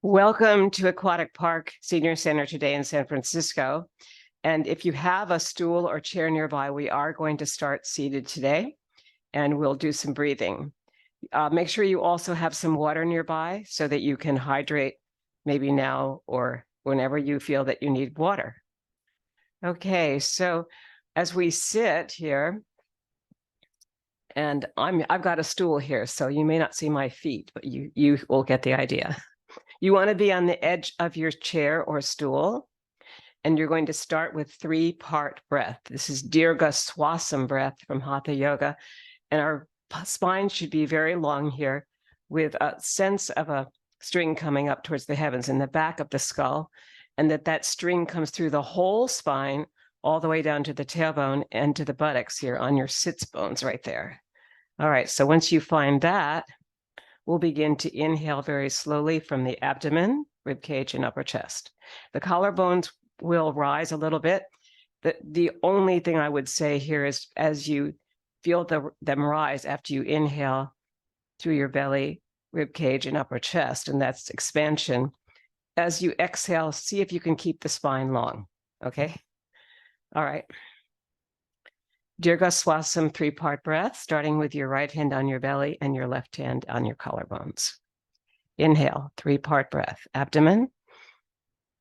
Welcome to Aquatic Park Senior Center today in San Francisco. And if you have a stool or chair nearby, we are going to start seated today, and we'll do some breathing. Make sure you also have some water nearby so that you can hydrate maybe now or whenever you feel that you need water. Okay, so as we sit here, and I've got a stool here, so you may not see my feet, but you will get the idea. You want to be on the edge of your chair or stool, and you're going to start with 3-part breath. This is Dirga Swasam breath from Hatha Yoga, and our spine should be very long here with a sense of a string coming up towards the heavens in the back of the skull, and that string comes through the whole spine all the way down to the tailbone and to the buttocks here on your sits bones right there. All right, so once you find that, we'll begin to inhale very slowly from the abdomen, rib cage, and upper chest. The collarbones will rise a little bit. The only thing I would say here is as you feel them rise after you inhale through your belly, rib cage, and upper chest, and that's expansion. As you exhale, see if you can keep the spine long, okay? All right. Dirga Swasam 3-part breath, starting with your right hand on your belly and your left hand on your collarbones. Inhale, 3-part breath. Abdomen,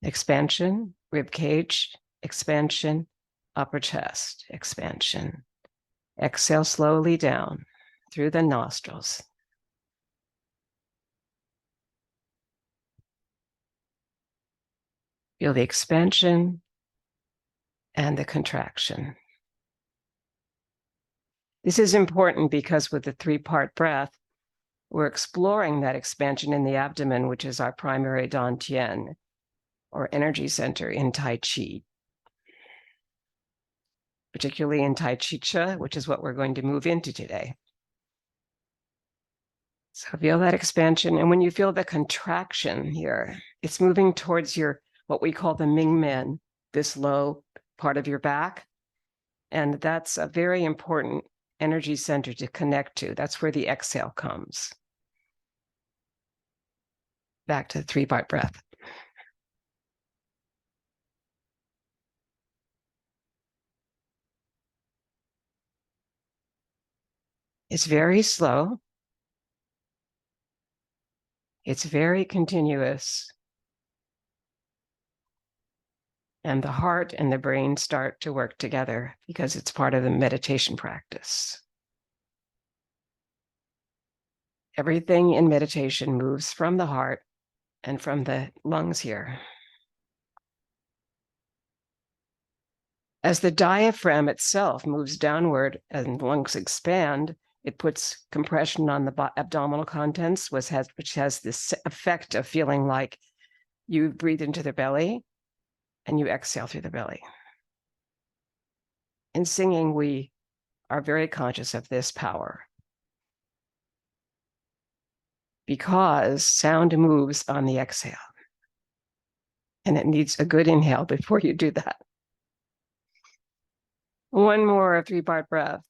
expansion, rib cage, expansion, upper chest, expansion. Exhale slowly down through the nostrils. Feel the expansion and the contraction. This is important because with the 3-part breath, we're exploring that expansion in the abdomen, which is our primary dantian, or energy center in Tai Chi, particularly in Tai Chi Chih, which is what we're going to move into today. So feel that expansion, and when you feel the contraction here, it's moving towards your, what we call the Ming Men, this low part of your back, and that's a very important energy center to connect to. That's where the exhale comes. Back to the 3-part breath. It's very slow. It's very continuous. And the heart and the brain start to work together because it's part of the meditation practice. Everything in meditation moves from the heart and from the lungs here. As the diaphragm itself moves downward and lungs expand, it puts compression on the abdominal contents, which has this effect of feeling like you breathe into the belly and you exhale through the belly. In singing, we are very conscious of this power because sound moves on the exhale, and it needs a good inhale before you do that. One more 3-part breath.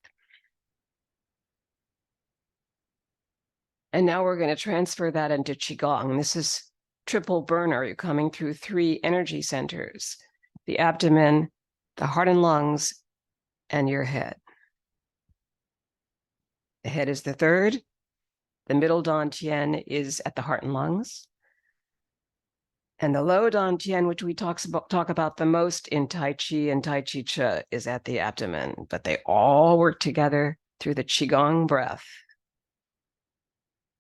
And now we're going to transfer that into Qigong. This is triple burner. You're coming through 3 energy centers: the abdomen, the heart and lungs, and your head. The head is the 3rd. The middle dantian is at the heart and lungs. And the low dantian, which we talk about the most in Tai Chi and Tai Chi Chih, is at the abdomen. But they all work together through the Qigong breath,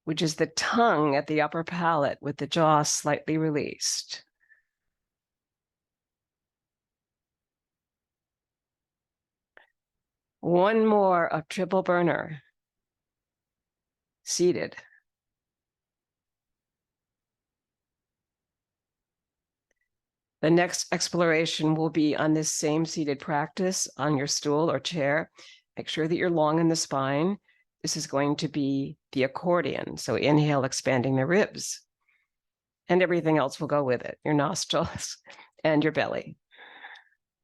which is the tongue at the upper palate with the jaw slightly released. One more of triple burner. Seated. The next exploration will be on this same seated practice on your stool or chair. Make sure that you're long in the spine. This is going to be the accordion. So inhale, expanding the ribs. And everything else will go with it, your nostrils and your belly.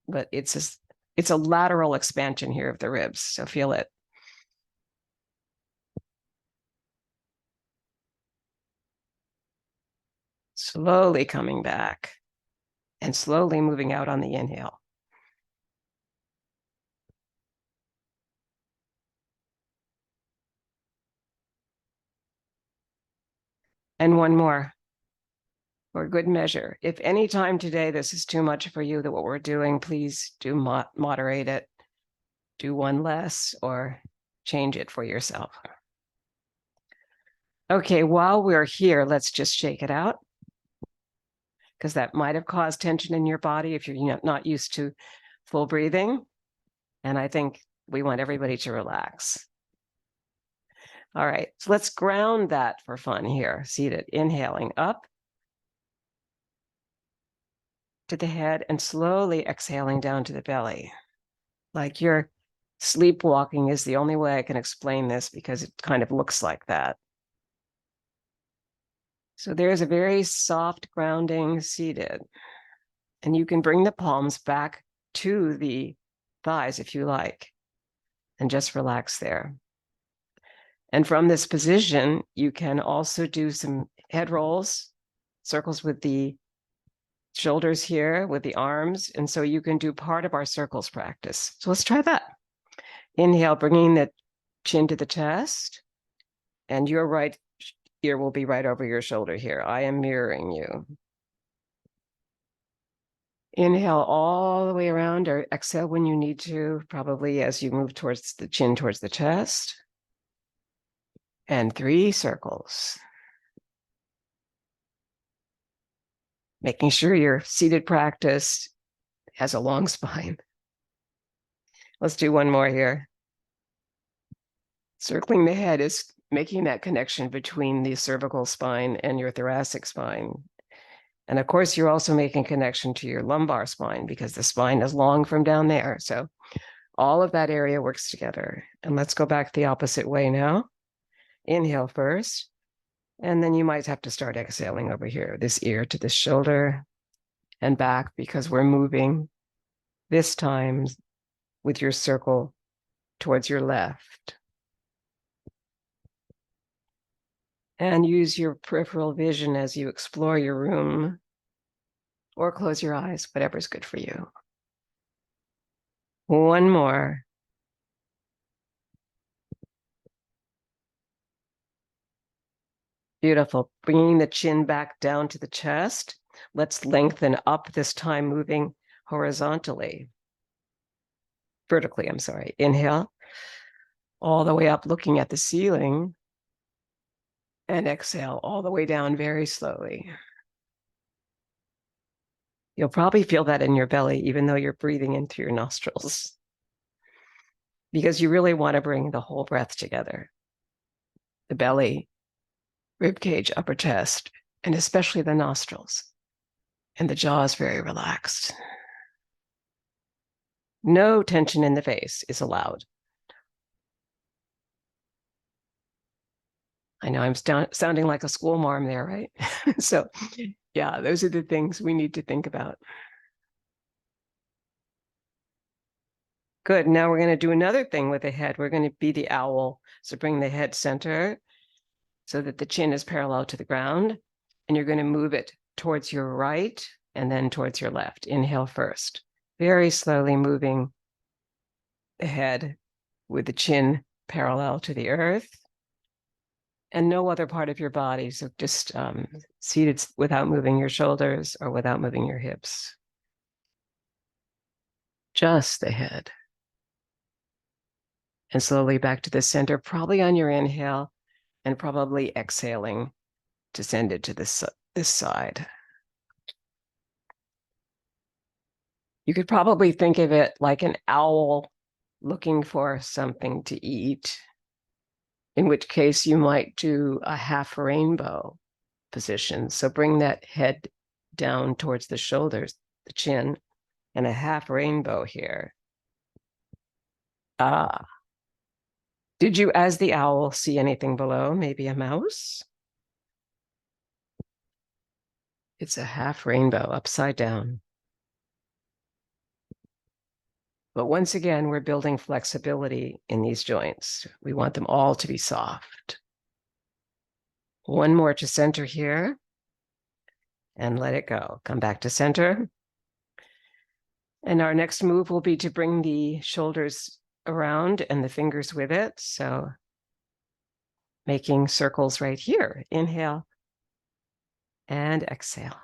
But it's a lateral expansion here of the ribs, so feel it. Slowly coming back and slowly moving out on the inhale. And one more for good measure. If any time today this is too much for you, that what we're doing, please do moderate it. Do one less or change it for yourself. Okay, while we're here, let's just shake it out, because that might have caused tension in your body if you're not used to full breathing. And I think we want everybody to relax. All right, so let's ground that for fun here. Seated, inhaling up to the head and slowly exhaling down to the belly. Like you're sleepwalking is the only way I can explain this, because it kind of looks like that. So there's a very soft grounding seated. And you can bring the palms back to the thighs if you like, and just relax there. And from this position, you can also do some head rolls, circles with the shoulders here, with the arms. And so you can do part of our circles practice. So let's try that. Inhale, bringing the chin to the chest, and your right ear will be right over your shoulder here. I am mirroring you. Inhale all the way around, or exhale when you need to, probably as you move towards the chin, towards the chest. And 3 circles. Making sure your seated practice has a long spine. Let's do one more here. Circling the head is making that connection between the cervical spine and your thoracic spine. And of course, you're also making connection to your lumbar spine, because the spine is long from down there. So all of that area works together. And let's go back the opposite way now. Inhale first, and then you might have to start exhaling over here, this ear to this shoulder and back, because we're moving this time with your circle towards your left. And use your peripheral vision as you explore your room, or close your eyes, whatever's good for you. One more. Beautiful. Bringing the chin back down to the chest. Let's lengthen up, this time moving horizontally. Vertically, I'm sorry. Inhale. All the way up, looking at the ceiling. And exhale all the way down very slowly. You'll probably feel that in your belly, even though you're breathing in through your nostrils, because you really want to bring the whole breath together. The belly, rib cage, upper chest, and especially the nostrils. And the jaw is very relaxed. No tension in the face is allowed. I know I'm sounding like a school marm there, right? So yeah, those are the things we need to think about. Good. Now we're going to do another thing with the head. We're going to be the owl. So bring the head center so that the chin is parallel to the ground. And you're going to move it towards your right and then towards your left. Inhale first. Very slowly moving the head with the chin parallel to the earth. And no other part of your body. So just seated without moving your shoulders or without moving your hips. Just the head. And slowly back to the center, probably on your inhale, and probably exhaling to send it to this side. You could probably think of it like an owl looking for something to eat, in which case you might do a half rainbow position. So bring that head down towards the shoulders, the chin, and a half rainbow here. Ah. Did you, as the owl, see anything below? Maybe a mouse? It's a half rainbow upside down. But once again, we're building flexibility in these joints. We want them all to be soft. One more to center here. and let it go. Come back to center. And our next move will be to bring the shoulders around and the fingers with it. So making circles right here. Inhale and exhale.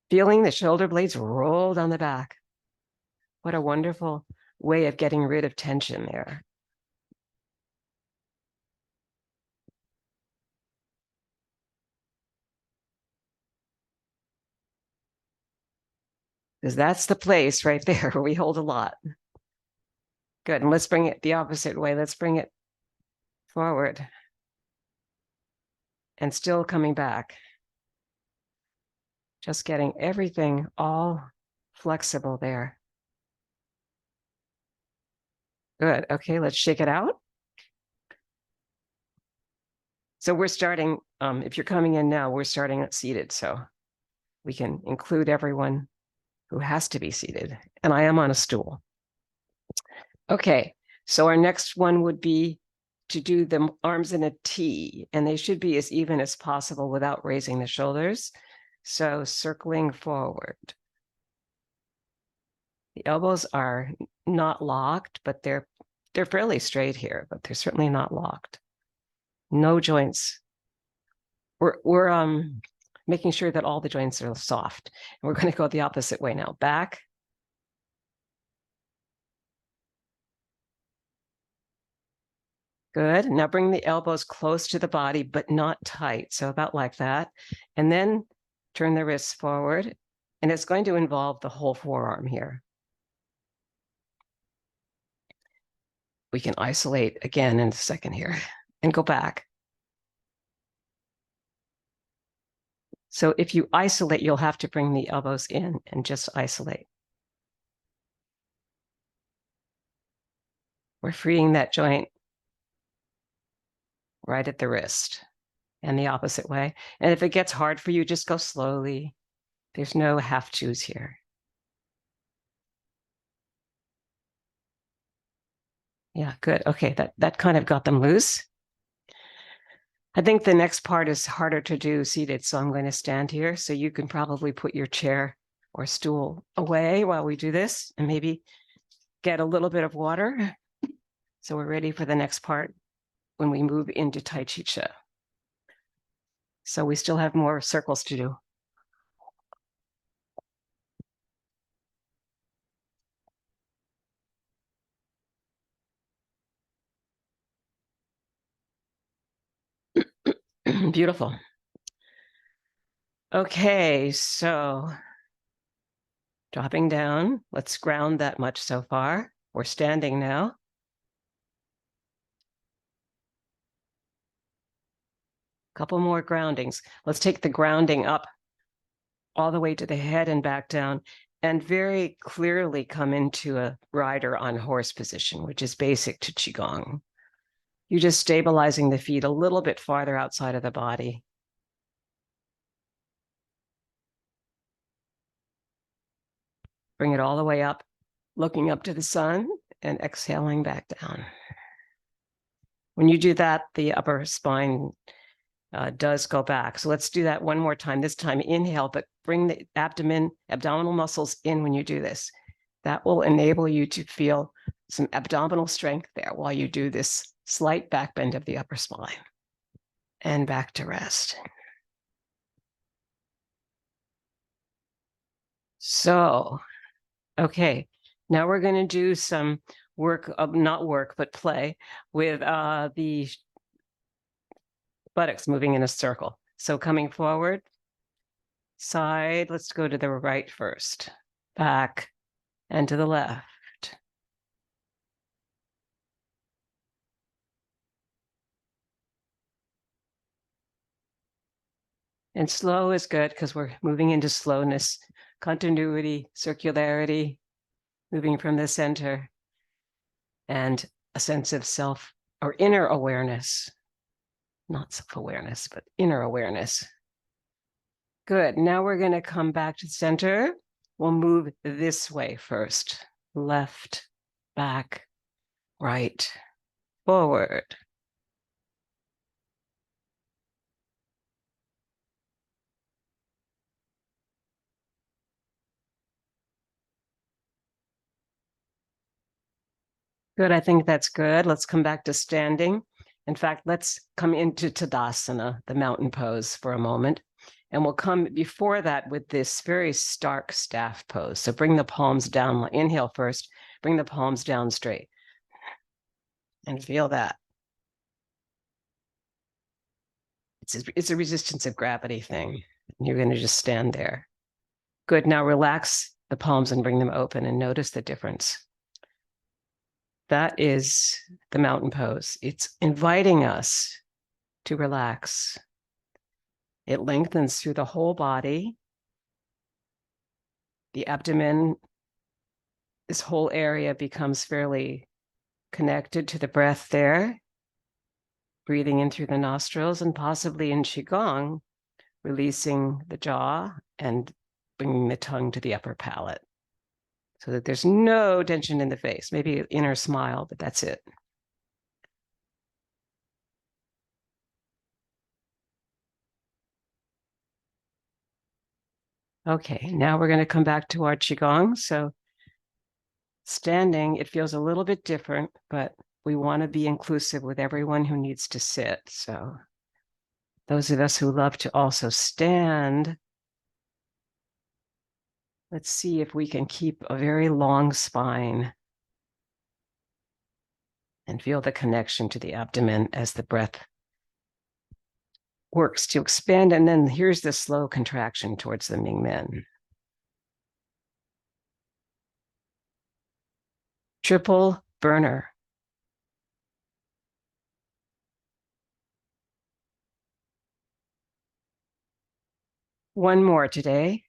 Feeling the shoulder blades roll down the back. What a wonderful way of getting rid of tension there. Because that's the place right there where we hold a lot. Good. And let's bring it the opposite way. Let's bring it forward. And still coming back. Just getting everything all flexible there. Good. Okay, let's shake it out. So we're starting, if you're coming in now, we're starting at seated. So we can include everyone who has to be seated. And I am on a stool. Okay, so our next one would be to do the arms in a T, and they should be as even as possible without raising the shoulders. So circling forward. The elbows are not locked, but they're fairly straight here, but they're certainly not locked. No joints. We're making sure that all the joints are soft. And we're going to go the opposite way now. Back. Good. Now bring the elbows close to the body, but not tight. So about like that. And then turn the wrists forward. And it's going to involve the whole forearm here. We can isolate again in a second here and go back. So if you isolate, you'll have to bring the elbows in and just isolate. We're freeing that joint right at the wrist and the opposite way. And if it gets hard for you, just go slowly. There's no have-tos here. Yeah, good. Okay, that kind of got them loose. I think the next part is harder to do seated, so I'm going to stand here. So you can probably put your chair or stool away while we do this and maybe get a little bit of water. So we're ready for the next part when we move into Tai Chi Chih. So we still have more circles to do. Beautiful. Okay, so dropping down, let's ground that much so far. We're standing now. Couple more groundings. Let's take the grounding up all the way to the head and back down and very clearly come into a rider on horse position, which is basic to Qigong. You're just stabilizing the feet a little bit farther outside of the body. Bring it all the way up, looking up to the sun and exhaling back down. When you do that, the upper spine does go back. So let's do that one more time. This time, inhale, but bring the abdominal muscles in when you do this. That will enable you to feel some abdominal strength there while you do this slight back bend of the upper spine. And back to rest. So, okay, now we're going to do some work, not work, but play with the buttocks moving in a circle. So coming forward, side, let's go to the right first, back, and to the left. And slow is good because we're moving into slowness, continuity, circularity, moving from the center, and a sense of self or inner awareness, not self-awareness, but inner awareness. Good. Now we're going to come back to center. We'll move this way first. Left, back, right, forward. Good. I think that's good. Let's come back to standing. In fact, let's come into Tadasana, the mountain pose, for a moment. And we'll come before that with this very stark staff pose. So bring the palms down. Inhale first. Bring the palms down straight. And feel that. It's a resistance of gravity thing. You're going to just stand there. Good. Now relax the palms and bring them open and notice the difference. That is the mountain pose. It's inviting us to relax. It lengthens through the whole body. The abdomen, this whole area becomes fairly connected to the breath there. Breathing in through the nostrils, and possibly in Qigong, releasing the jaw and bringing the tongue to the upper palate so that there's no tension in the face, maybe an inner smile, but that's it. Okay, now we're going to come back to our Qigong. So standing, it feels a little bit different, but we want to be inclusive with everyone who needs to sit. So those of us who love to also stand, let's see if we can keep a very long spine and feel the connection to the abdomen as the breath works to expand. And then here's the slow contraction towards the Mingmen. Triple burner. One more today.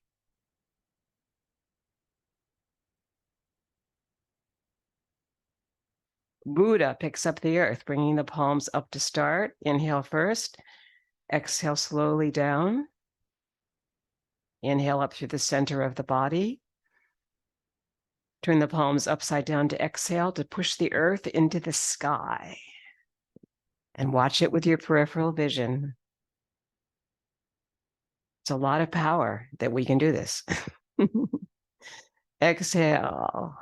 Buddha picks up the earth, bringing the palms up to start. Inhale first. Exhale slowly down. Inhale up through the center of the body. Turn the palms upside down to exhale to push the earth into the sky. And watch it with your peripheral vision. It's a lot of power that we can do this. Exhale.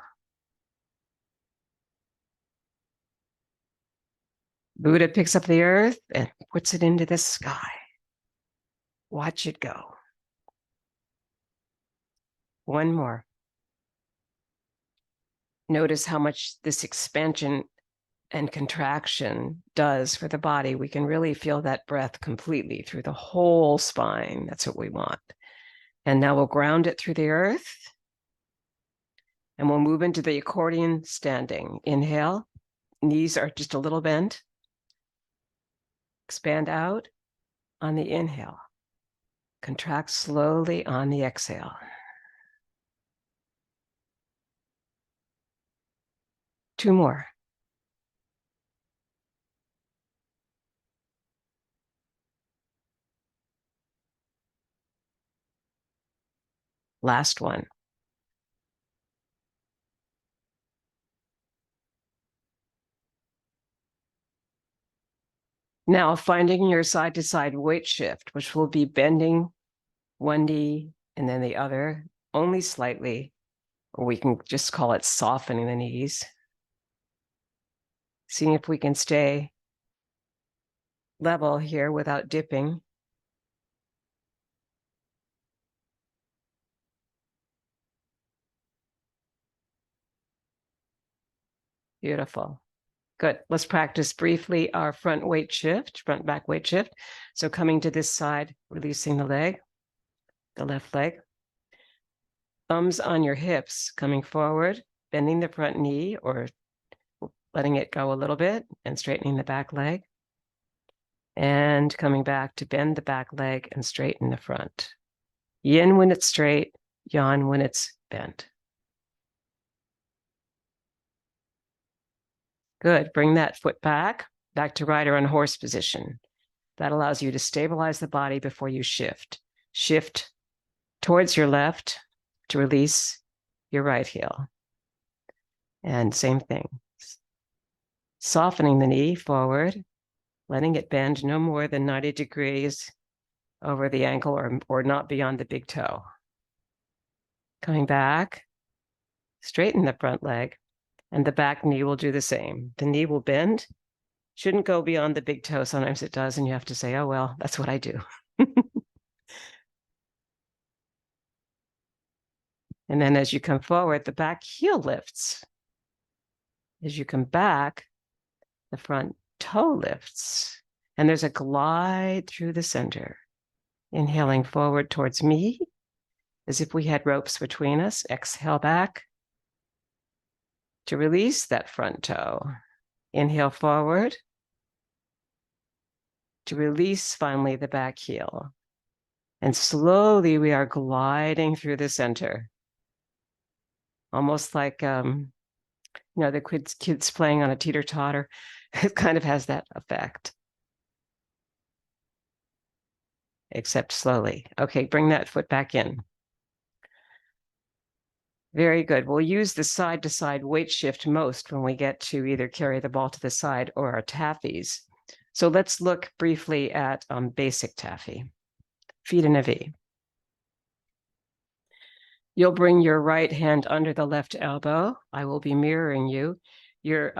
Buddha picks up the earth and puts it into the sky. Watch it go. One more. Notice how much this expansion and contraction does for the body. We can really feel that breath completely through the whole spine. That's what we want. And now we'll ground it through the earth. And we'll move into the accordion standing. Inhale. Knees are just a little bent. Expand out on the inhale. Contract slowly on the exhale. Two more. Last one. Now finding your side to side weight shift, which will be bending one knee and then the other, only slightly, or we can just call it softening the knees. Seeing if we can stay level here without dipping. Beautiful. Good. Let's practice briefly our front weight shift, front back weight shift. So coming to this side, releasing the leg, the left leg. Thumbs on your hips, coming forward, bending the front knee or letting it go a little bit and straightening the back leg. And coming back to bend the back leg and straighten the front. Yin when it's straight, yang when it's bent. Good. Bring that foot back to rider on horse position. That allows you to stabilize the body before you shift. Shift towards your left to release your right heel. And same thing. Softening the knee forward, letting it bend no more than 90 degrees over the ankle or not beyond the big toe. Coming back, straighten the front leg, And the back knee will do the same. The knee will bend. Shouldn't go beyond the big toe. Sometimes it does, and you have to say, oh, well, that's what I do. And then as you come forward, the back heel lifts. As you come back, the front toe lifts. And there's a glide through the center. Inhaling forward towards me, as if we had ropes between us. Exhale back to release that front toe. Inhale forward to release finally the back heel. And slowly we are gliding through the center. Almost like, the kids playing on a teeter-totter. It kind of has that effect. Except slowly. Okay, bring that foot back in. Very good. We'll use the side-to-side weight shift most when we get to either carry the ball to the side or our Taffies. So let's look briefly at Basic Taffy. Feet in a V. You'll bring your right hand under the left elbow. I will be mirroring you. Your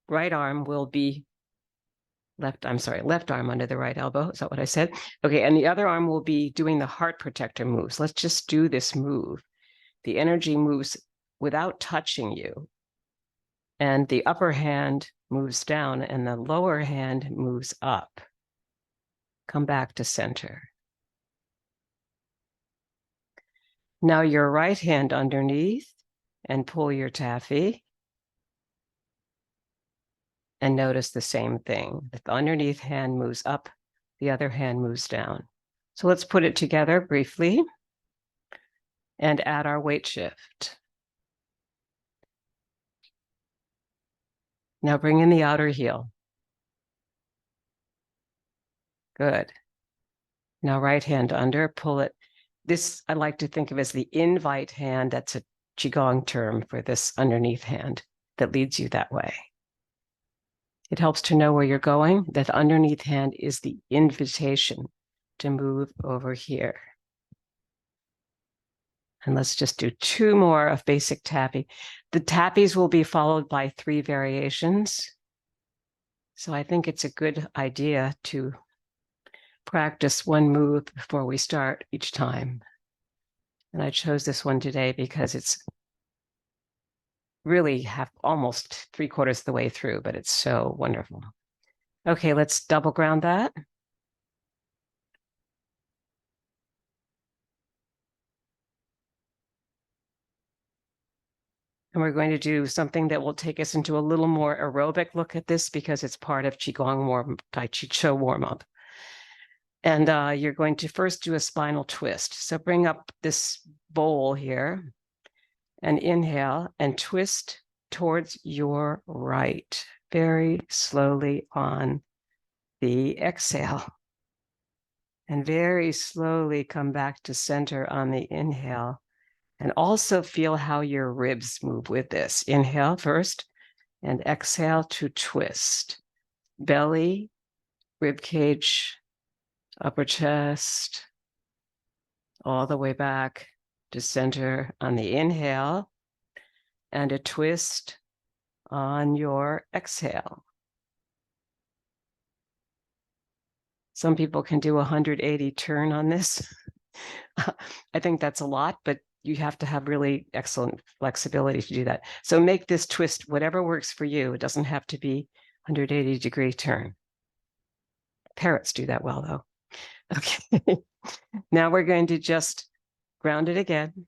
right arm will be left arm under the right elbow. Is that what I said? Okay, and the other arm will be doing the heart protector moves. Let's just do this move. The energy moves without touching you. And the upper hand moves down and the lower hand moves up. Come back to center. Now your right hand underneath and pull your taffy. And notice the same thing. The underneath hand moves up, the other hand moves down. So let's put it together briefly and add our weight shift. Now bring in the outer heel. Good. Now right hand under, pull it. This I like to think of as the invite hand. That's a Qigong term for this underneath hand that leads you that way. It helps to know where you're going. That underneath hand is the invitation to move over here. And let's just do 2 more of Basic Taffy. The Taffies will be followed by 3 variations. So I think it's a good idea to practice one move before we start each time. And I chose this one today because it's really almost 3/4 of the way through, but it's so wonderful. Okay, let's double ground that. And we're going to do something that will take us into a little more aerobic look at this because it's part of Qigong Tai Chi Chih warm-up. And you're going to first do a spinal twist. So bring up this bowl here and inhale and twist towards your right, very slowly on the exhale. And very slowly come back to center on the inhale. And also feel how your ribs move with this. Inhale first and exhale to twist. Belly, rib cage, upper chest, all the way back to center on the inhale, and a twist on your exhale. Some people can do a 180 turn on this. I think that's a lot, but you have to have really excellent flexibility to do that. So make this twist whatever works for you. It doesn't have to be 180-degree turn. Parrots do that well, though. Okay. Now we're going to just ground it again.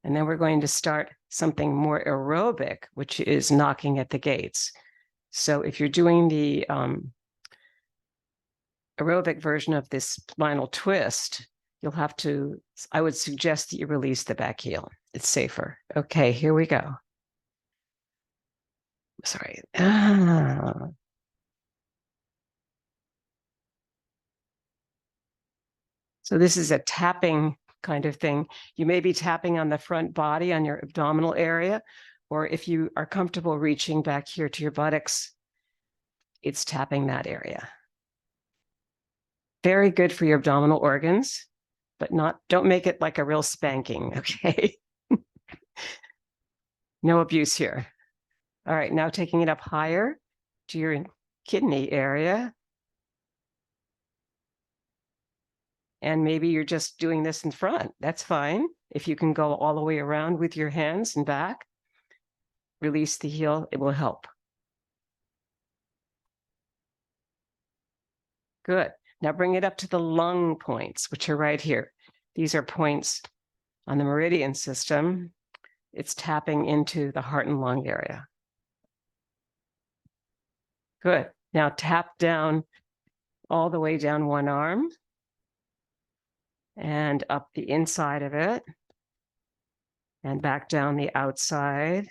And then we're going to start something more aerobic, which is knocking at the gates. So if you're doing the aerobic version of this spinal twist, you'll have to, I would suggest that you release the back heel. It's safer. Okay, here we go. Sorry. So this is a tapping kind of thing. You may be tapping on the front body, on your abdominal area, or if you are comfortable reaching back here to your buttocks, it's tapping that area. Very good for your abdominal organs, but don't make it like a real spanking, okay? No abuse here. All right, now taking it up higher to your kidney area. And maybe you're just doing this in front. That's fine. If you can go all the way around with your hands and back, release the heel, it will help. Good. Now bring it up to the lung points, which are right here. These are points on the meridian system. It's tapping into the heart and lung area. Good. Now tap down all the way down one arm and up the inside of it and back down the outside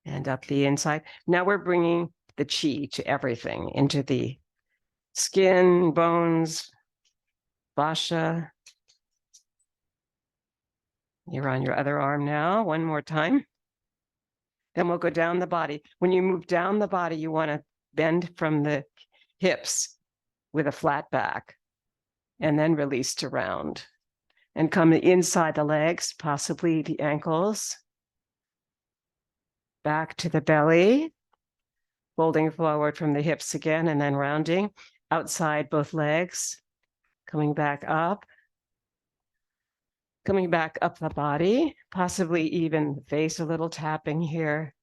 and up the inside. Now we're bringing the qi to everything, into the skin, bones, fascia. You're on your other arm now, one more time. Then we'll go down the body. When you move down the body, you want to bend from the hips with a flat back and then release to round. And come inside the legs, possibly the ankles. Back to the belly, folding forward from the hips again and then rounding. Outside both legs, coming back up the body, possibly even the face, a little tapping here,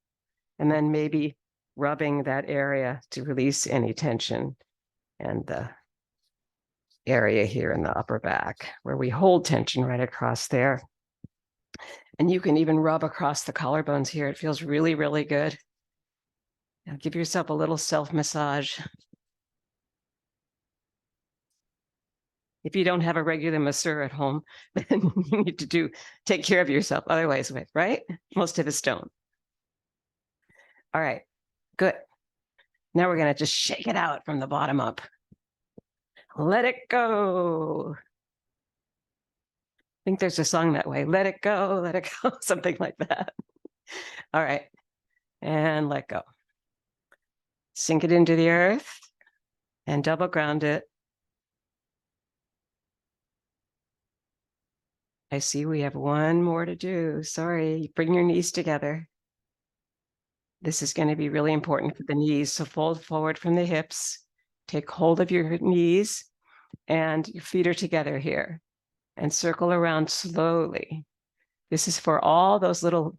and then maybe rubbing that area to release any tension, and the area here in the upper back where we hold tension right across there. And you can even rub across the collarbones here. It feels really, really good. Now give yourself a little self-massage. If you don't have a regular masseur at home, then you need to take care of yourself. Otherwise, right? Most of us don't. All right, good. Now we're going to just shake it out from the bottom up. Let it go. I think there's a song that way. Let it go, something like that. All right, and let go. Sink it into the earth and double ground it. I see we have one more to do. Sorry, bring your knees together. This is going to be really important for the knees. So fold forward from the hips, take hold of your knees, and your feet are together here. And circle around slowly. This is for all those little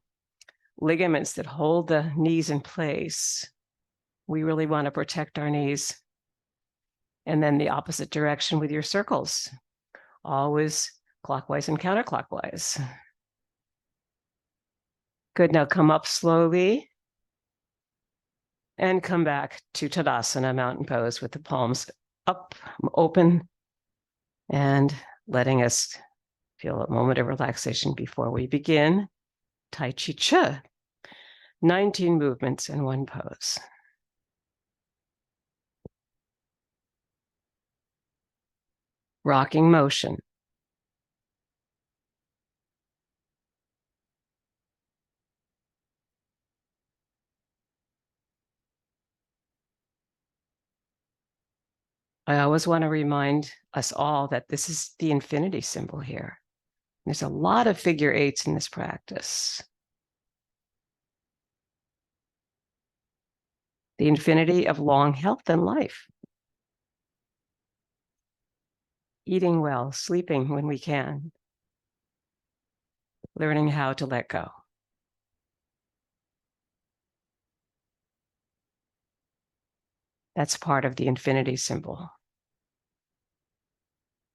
ligaments that hold the knees in place. We really want to protect our knees. And then the opposite direction with your circles, always clockwise and counterclockwise. Good, now come up slowly and come back to Tadasana, mountain pose, with the palms up, open, and letting us feel a moment of relaxation before we begin. Tai Chi Chih, 19 movements in one pose. Rocking motion. I always want to remind us all that this is the infinity symbol here. There's a lot of figure eights in this practice. The infinity of long health and life. Eating well, sleeping when we can. Learning how to let go. That's part of the infinity symbol.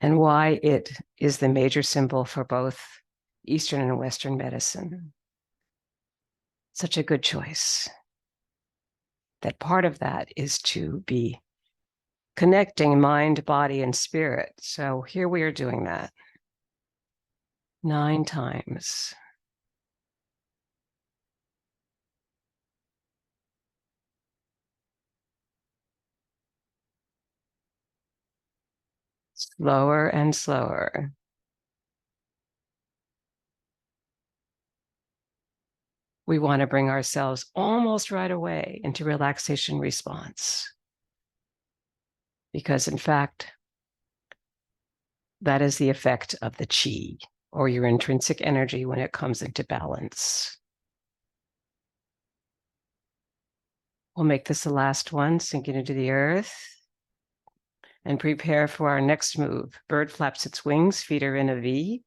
And why it is the major symbol for both Eastern and Western medicine. Such a good choice. That part of that is to be connecting mind, body, and spirit. So here we are doing that 9 times. Slower and slower. We want to bring ourselves almost right away into relaxation response. Because in fact, that is the effect of the qi, or your intrinsic energy, when it comes into balance. We'll make this the last one, sink it into the earth. And prepare for our next move. Bird flaps its wings, feet are in a V.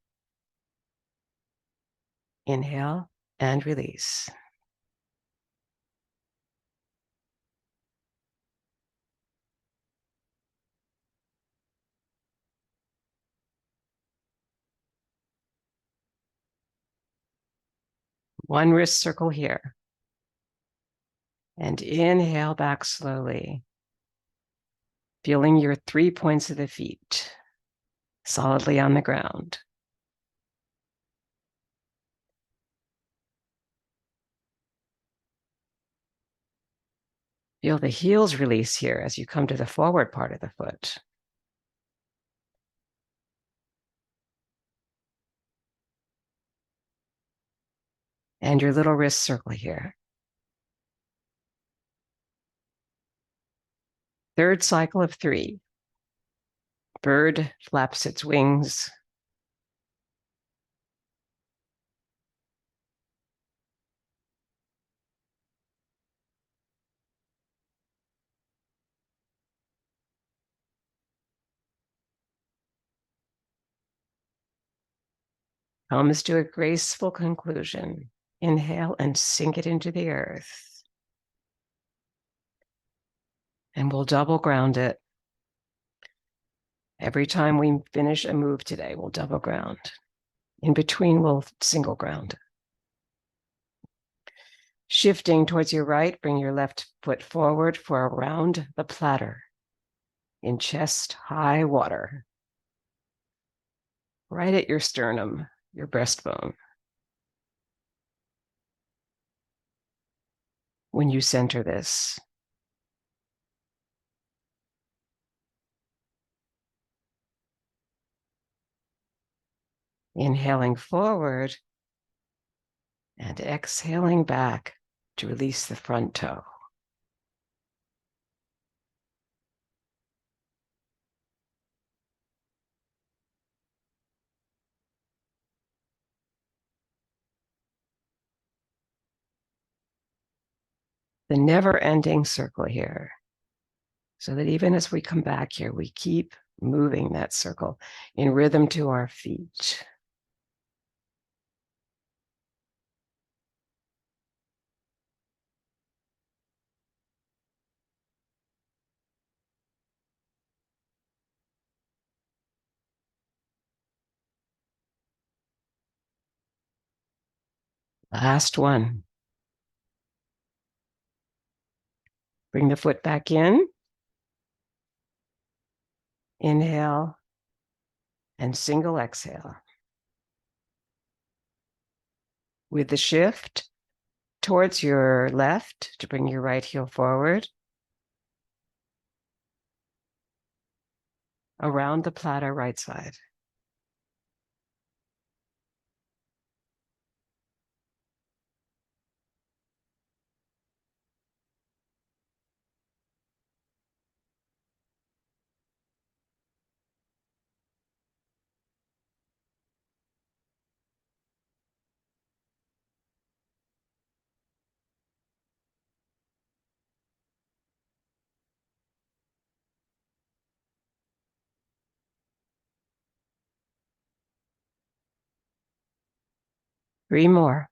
Inhale and release. One wrist circle here. And inhale back slowly. Feeling your 3 points of the feet solidly on the ground. Feel the heels release here as you come to the forward part of the foot. And your little wrist circle here. Third cycle of 3. Bird flaps its wings. Comes to a graceful conclusion. Inhale and sink it into the earth. And we'll double ground it. Every time we finish a move today, we'll double ground. In between, we'll single ground. Shifting towards your right, bring your left foot forward for around the platter in chest high water. Right at your sternum, your breastbone. When you center this, inhaling forward and exhaling back to release the front toe. The never-ending circle here, so that even as we come back here, we keep moving that circle in rhythm to our feet. Last one. Bring the foot back in. Inhale and single exhale. With the shift towards your left to bring your right heel forward. Around the platter right side. Three more.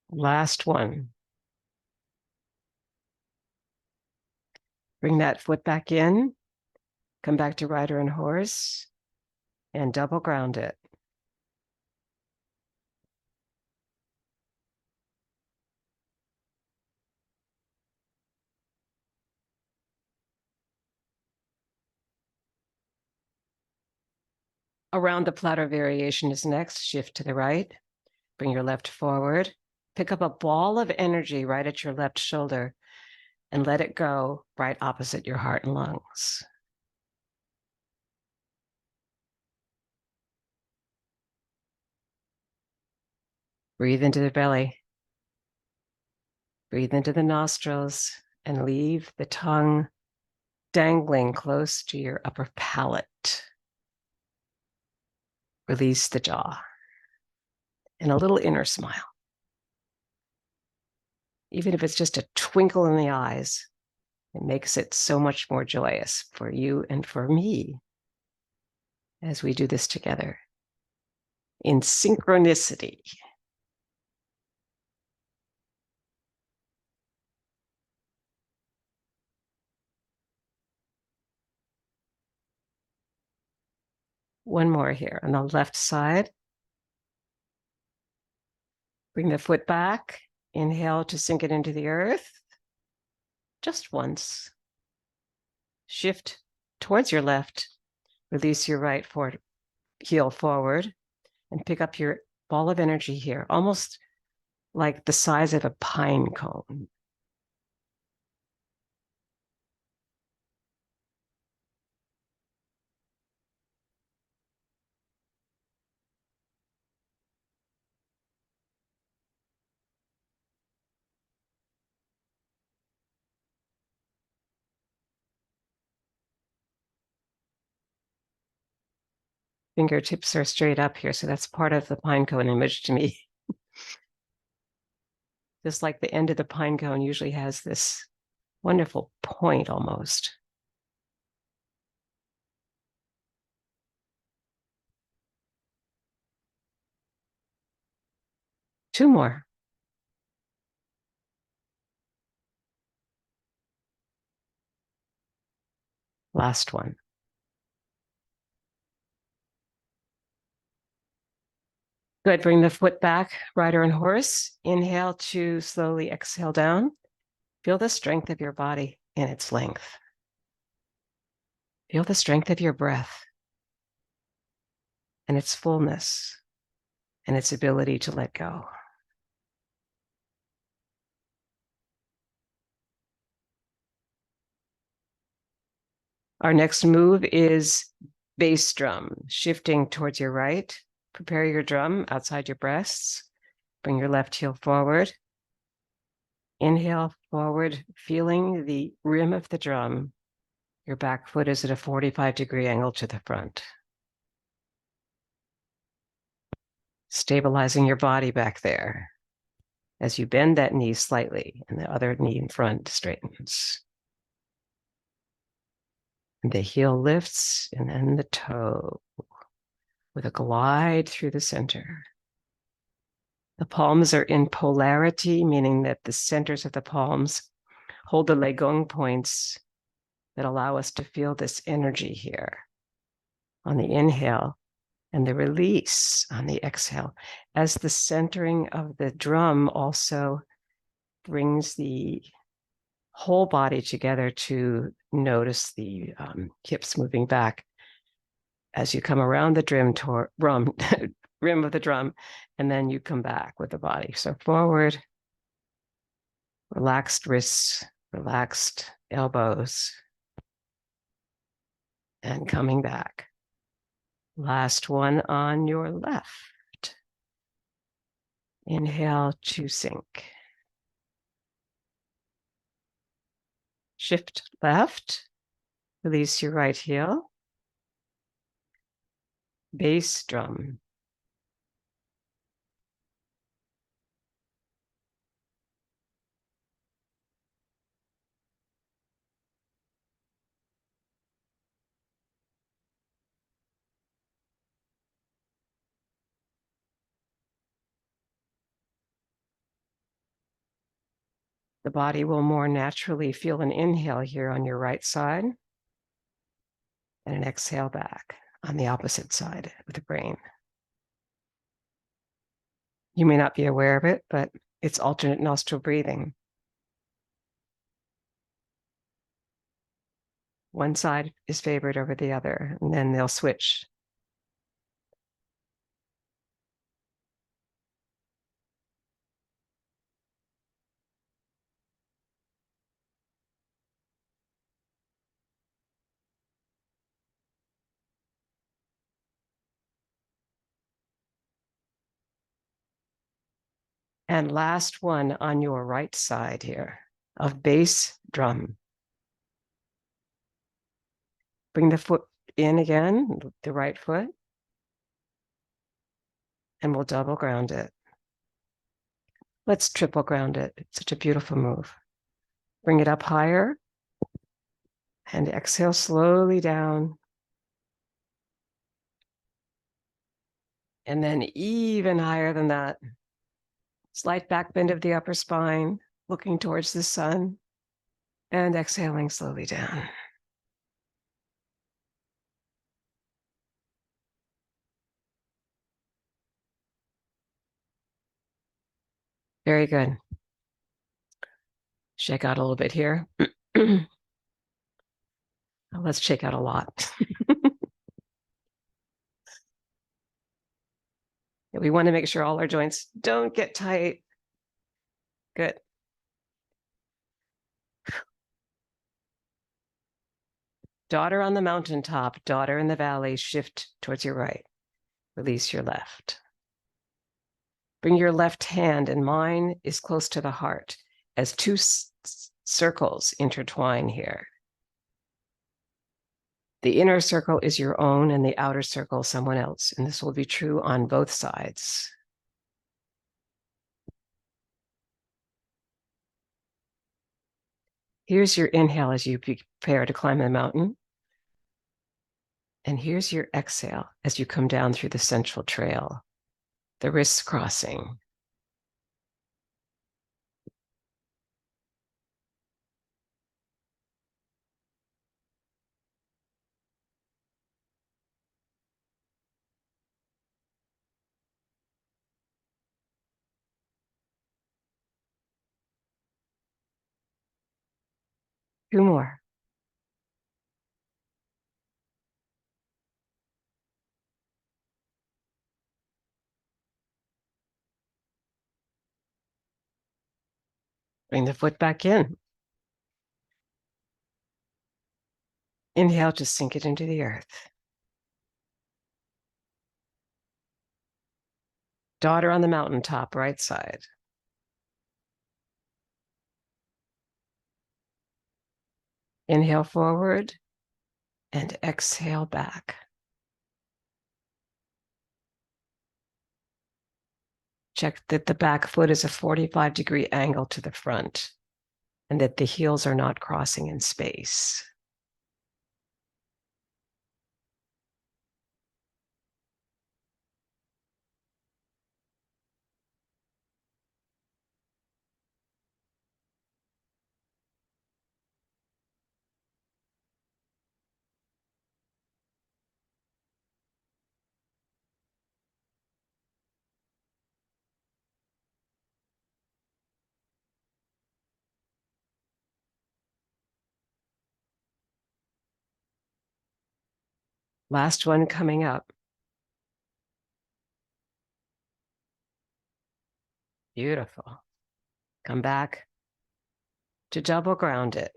Last one. Bring that foot back in. Come back to rider and horse and double ground it. Around the platter variation is next. Shift to the right. Bring your left forward. Pick up a ball of energy right at your left shoulder and let it go right opposite your heart and lungs. Breathe into the belly. Breathe into the nostrils and leave the tongue dangling close to your upper palate. Release the jaw. And a little inner smile. Even if it's just a twinkle in the eyes, it makes it so much more joyous for you and for me as we do this together in synchronicity. One more here on the left side. Bring the foot back. Inhale to sink it into the earth. Just once. Shift towards your left. Release your right heel forward and pick up your ball of energy here, almost like the size of a pine cone. Fingertips are straight up here, so that's part of the pine cone image to me. Just like the end of the pine cone usually has this wonderful point almost. Two more. Last one. Good. Bring the foot back, rider and horse. Inhale to slowly exhale down. Feel the strength of your body in its length. Feel the strength of your breath and its fullness and its ability to let go. Our next move is bass drum, shifting towards your right. Prepare your drum outside your breasts. Bring your left heel forward. Inhale forward, feeling the rim of the drum. Your back foot is at a 45-degree angle to the front. Stabilizing your body back there as you bend that knee slightly and the other knee in front straightens. And the heel lifts and then the toe with a glide through the center. The palms are in polarity, meaning that the centers of the palms hold the Legong points that allow us to feel this energy here on the inhale and the release on the exhale, as the centering of the drum also brings the whole body together to notice the hips moving back as you come around the rim of the drum, and then you come back with the body. So forward, relaxed wrists, relaxed elbows, and coming back. Last one on your left. Inhale to sink. Shift left, release your right heel. Bass drum. The body will more naturally feel an inhale here on your right side and an exhale back on the opposite side of the brain. You may not be aware of it, but it's alternate nostril breathing. One side is favored over the other, and then they'll switch. And last one on your right side here of bass drum. Bring the foot in again, the right foot. And we'll double ground it. Let's triple ground it. It's such a beautiful move. Bring it up higher and exhale slowly down. And then even higher than that, slight back bend of the upper spine, looking towards the sun, and exhaling slowly down. Very good. Shake out a little bit here. Let's shake out a lot. We want to make sure all our joints don't get tight. Good. Daughter on the mountaintop, daughter in the valley, shift towards your right. Release your left. Bring your left hand, and mine is close to the heart, as two circles intertwine here. The inner circle is your own, and the outer circle someone else, and this will be true on both sides. Here's your inhale as you prepare to climb the mountain. And here's your exhale as you come down through the central trail, the wrists crossing. Two more. Bring the foot back in. Inhale to sink it into the earth. Daughter on the mountaintop, right side. Inhale forward and exhale back. Check that the back foot is a 45-degree angle to the front and that the heels are not crossing in space. Last one coming up. Beautiful. Come back to double ground it.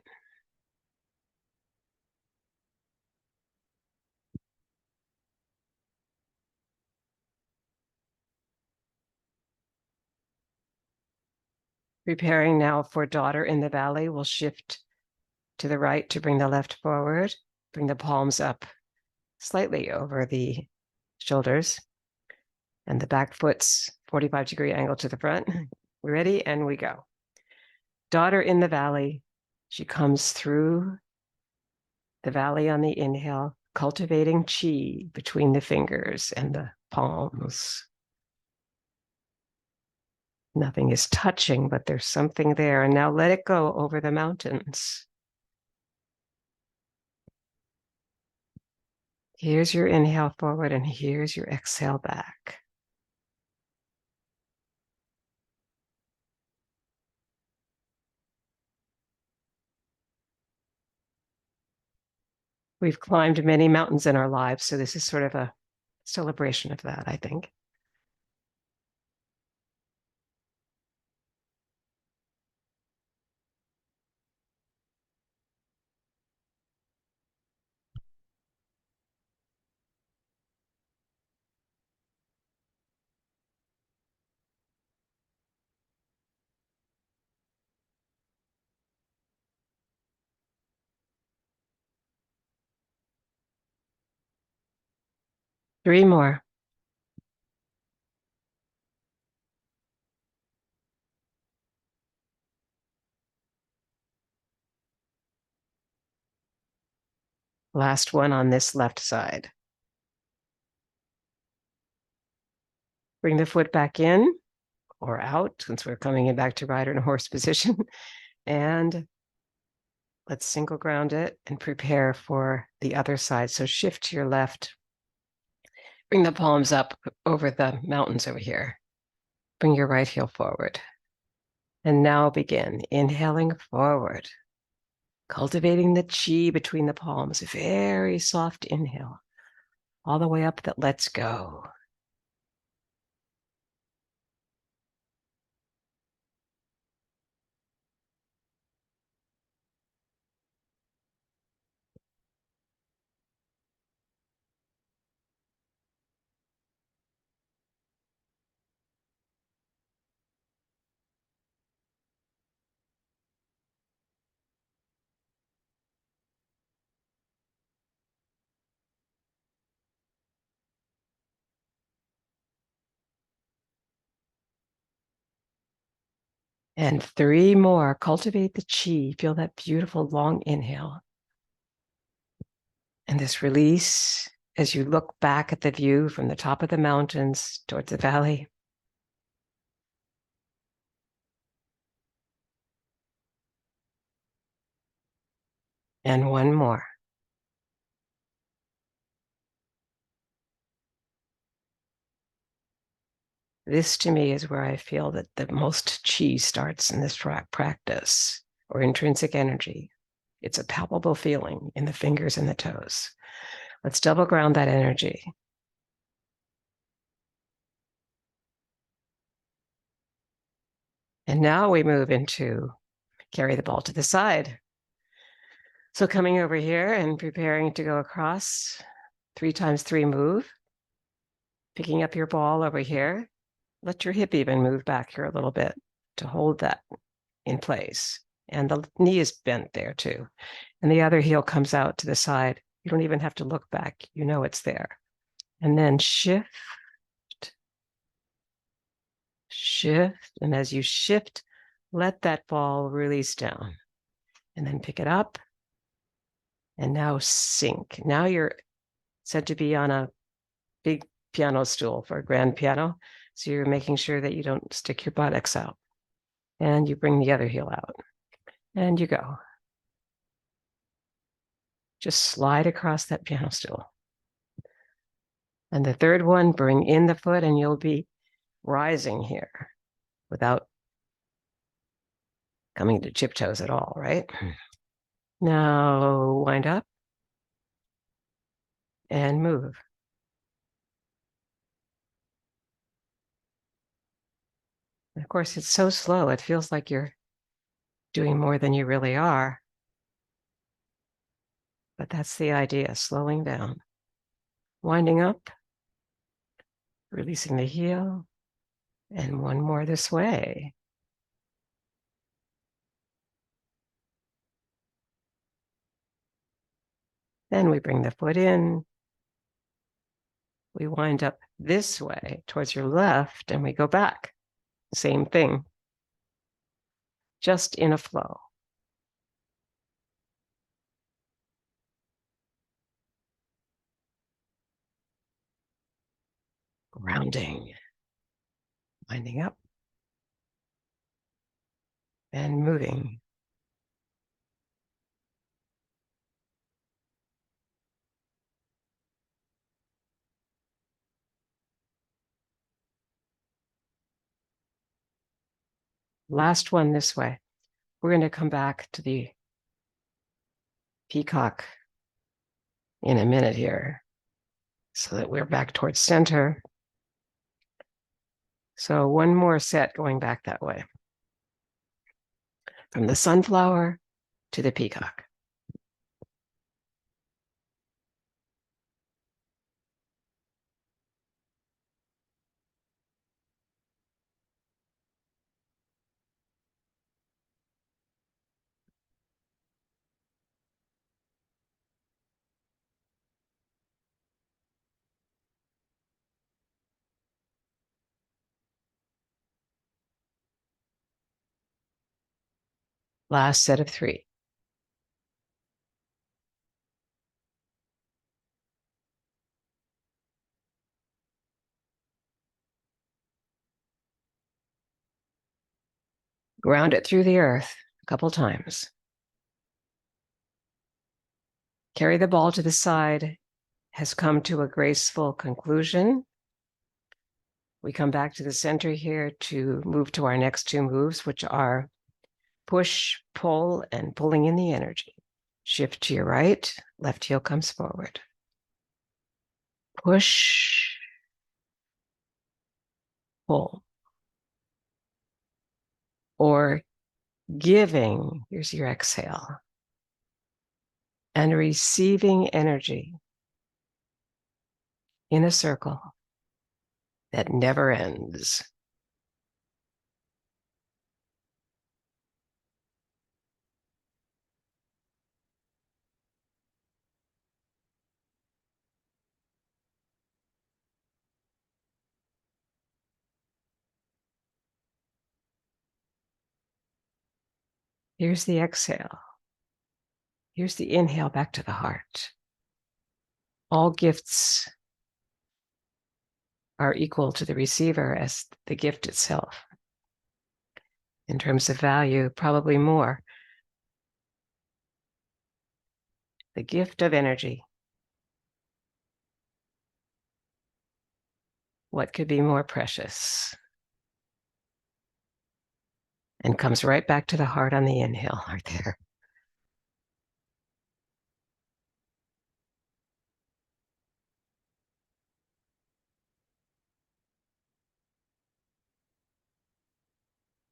Preparing now for daughter in the valley. We'll shift to the right to bring the left forward. Bring the palms up slightly over the shoulders. And the back foot's 45-degree angle to the front. We're ready, and we go. Daughter in the valley. She comes through the valley on the inhale, cultivating Qi between the fingers and the palms. Nothing is touching, but there's something there. And now let it go over the mountains. Here's your inhale forward, and here's your exhale back. We've climbed many mountains in our lives, so this is sort of a celebration of that, I think. Three more. Last one on this left side. Bring the foot back in or out, since we're coming in back to rider and horse position. And let's single ground it and prepare for the other side. So shift to your left. Bring the palms up over the mountains over here. Bring your right heel forward. And now begin inhaling forward, cultivating the chi between the palms. Very soft inhale, all the way up that lets go. And 3 more. Cultivate the chi. Feel that beautiful long inhale. And this release as you look back at the view from the top of the mountains towards the valley. And 1 more. This to me is where I feel that the most chi starts in this practice, or intrinsic energy. It's a palpable feeling in the fingers and the toes. Let's double ground that energy. And now we move into carry the ball to the side. So coming over here and preparing to go across, 3 times 3 move, picking up your ball over here. Let your hip even move back here a little bit to hold that in place. And the knee is bent there too. And the other heel comes out to the side. You don't even have to look back. You know it's there. And then shift, shift. And as you shift, let that ball release down. And then pick it up. And now sink. Now you're said to be on a big piano stool for a grand piano. So you're making sure that you don't stick your buttocks out. And you bring the other heel out. And you go. Just slide across that piano stool. And the third one, bring in the foot, and you'll be rising here without coming to chip toes at all, right? Now wind up and move. And of course, it's so slow, it feels like you're doing more than you really are. But that's the idea, slowing down. Winding up, releasing the heel, and 1 more this way. Then we bring the foot in. We wind up this way towards your left, and we go back. Same thing, just in a flow. Grounding, winding up, and moving. Last one this way. We're going to come back to the peacock in a minute here so that we're back towards center. So 1 more set going back that way. From the sunflower to the peacock. Last set of 3. Ground it through the earth a couple times. Carry the ball to the side, has come to a graceful conclusion. We come back to the center here to move to our next two moves, which are push, pull, and pulling in the energy. Shift to your right, left heel comes forward. Push, pull. Or giving, here's your exhale, and receiving energy in a circle that never ends. Here's the exhale. Here's the inhale back to the heart. All gifts are equal to the receiver as the gift itself. In terms of value, probably more. The gift of energy. What could be more precious? And comes right back to the heart on the inhale, right there.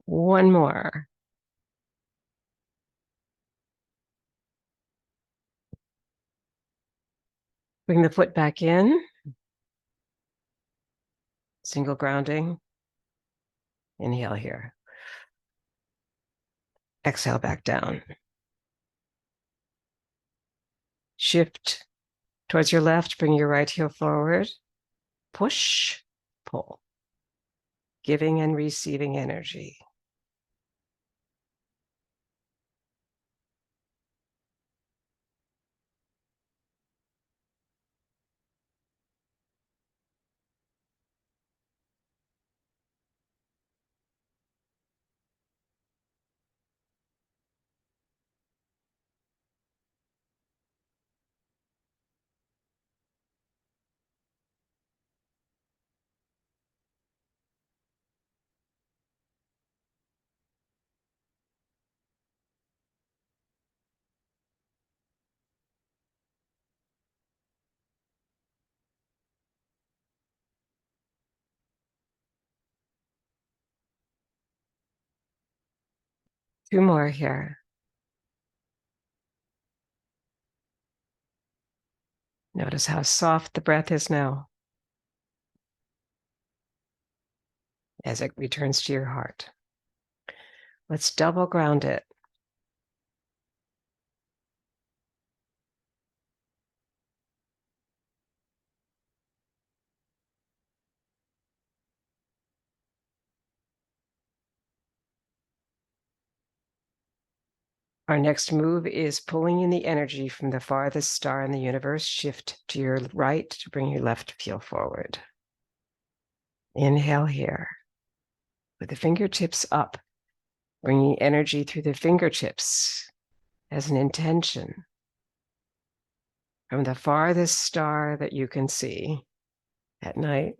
One more. Bring the foot back in. Single grounding. Inhale here. Exhale back down. Shift towards your left. Bring your right heel forward. Push, pull. Giving and receiving energy. Two more here. Notice how soft the breath is now as it returns to your heart. Let's double ground it. Our next move is pulling in the energy from the farthest star in the universe. Shift to your right to bring your left heel forward. Inhale here with the fingertips up, bringing energy through the fingertips as an intention from the farthest star that you can see at night.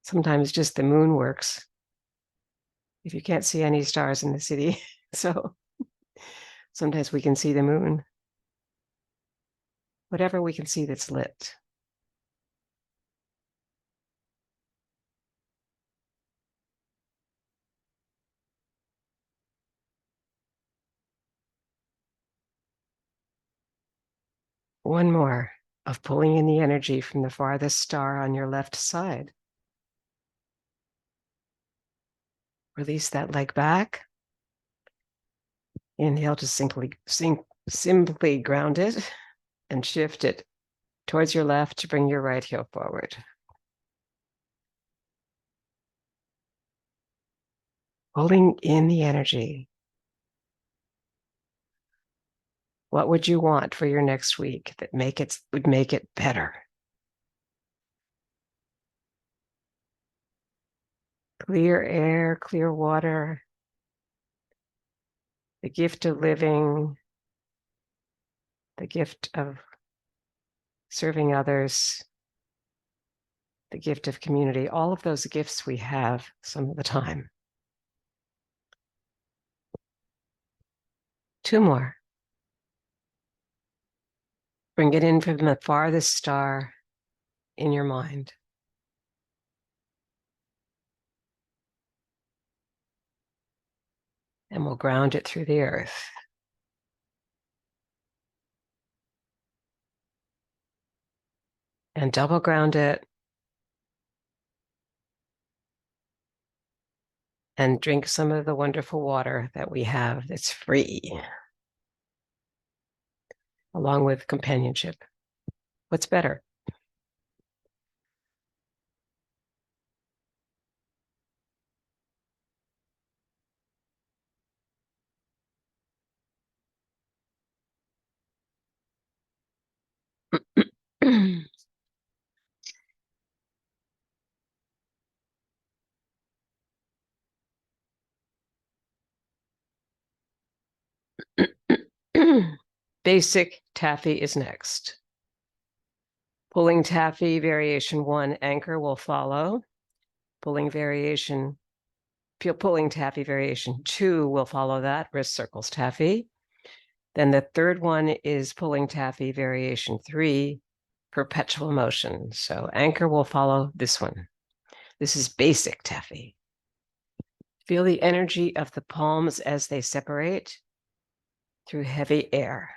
Sometimes just the moon works if you can't see any stars in the city. So sometimes we can see the moon. Whatever we can see that's lit. One more of pulling in the energy from the farthest star on your left side. Release that leg back. Inhale to simply ground it and shift it towards your left to bring your right heel forward. Pulling in the energy. What would you want for your next week that would make it better? Clear air, clear water, the gift of living, the gift of serving others, the gift of community, all of those gifts we have some of the time. 2 more. Bring it in from the farthest star in your mind. And we'll ground it through the earth. And double ground it. And drink some of the wonderful water that we have that's free, along with companionship. What's better? Basic Taffy is next. Pulling Taffy variation 1, anchor will follow. Pulling Taffy variation 2 will follow that, wrist circles Taffy. Then the third one is pulling Taffy variation 3, perpetual motion. So anchor will follow this one. This is basic Taffy. Feel the energy of the palms as they separate through heavy air.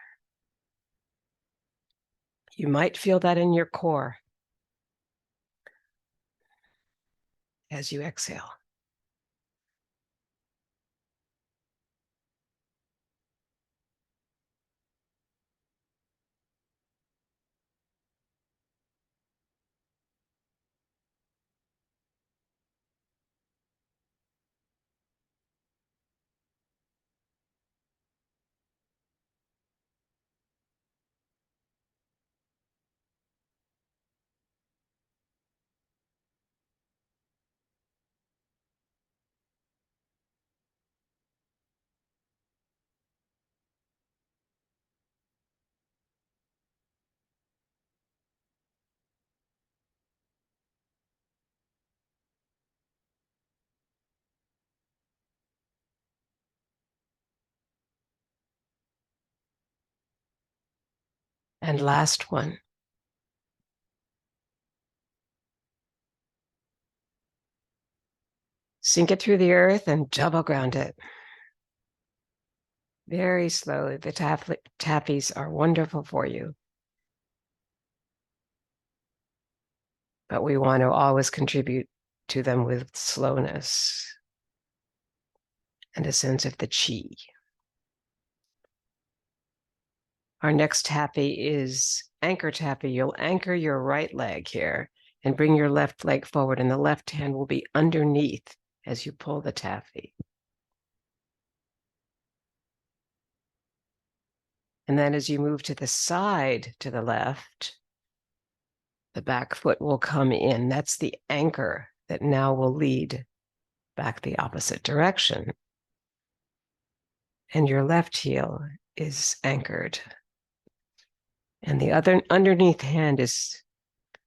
You might feel that in your core as you exhale. And last one. Sink it through the earth and double ground it. Very slowly. The Taffies are wonderful for you. But we want to always contribute to them with slowness and a sense of the Qi. Our next Taffy is anchor Taffy. You'll anchor your right leg here and bring your left leg forward, and the left hand will be underneath as you pull the Taffy. And then as you move to the side to the left, the back foot will come in. That's the anchor that now will lead back the opposite direction. And your left heel is anchored. And the other underneath hand is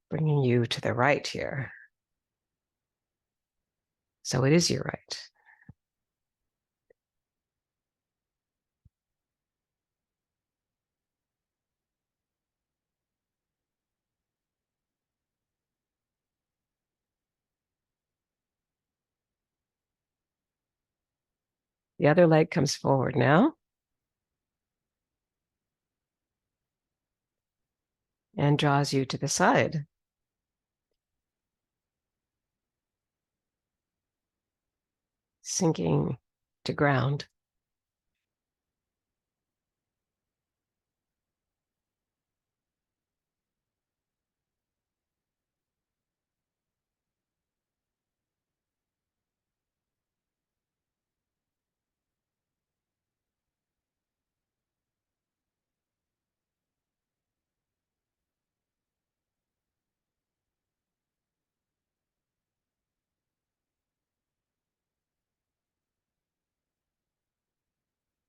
bringing you to the right here. So it is your right. The other leg comes forward now. And draws you to the side. Sinking to ground.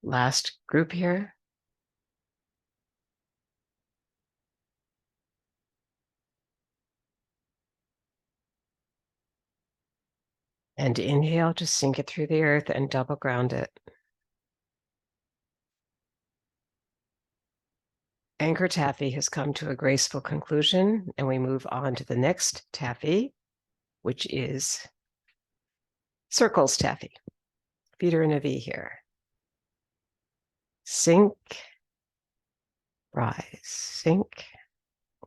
Last group here. And inhale, just sink it through the earth and double ground it. Anchor Taffy has come to a graceful conclusion, and we move on to the next Taffy, which is Circles Taffy. Feet are in a V here. Sink, rise, sink,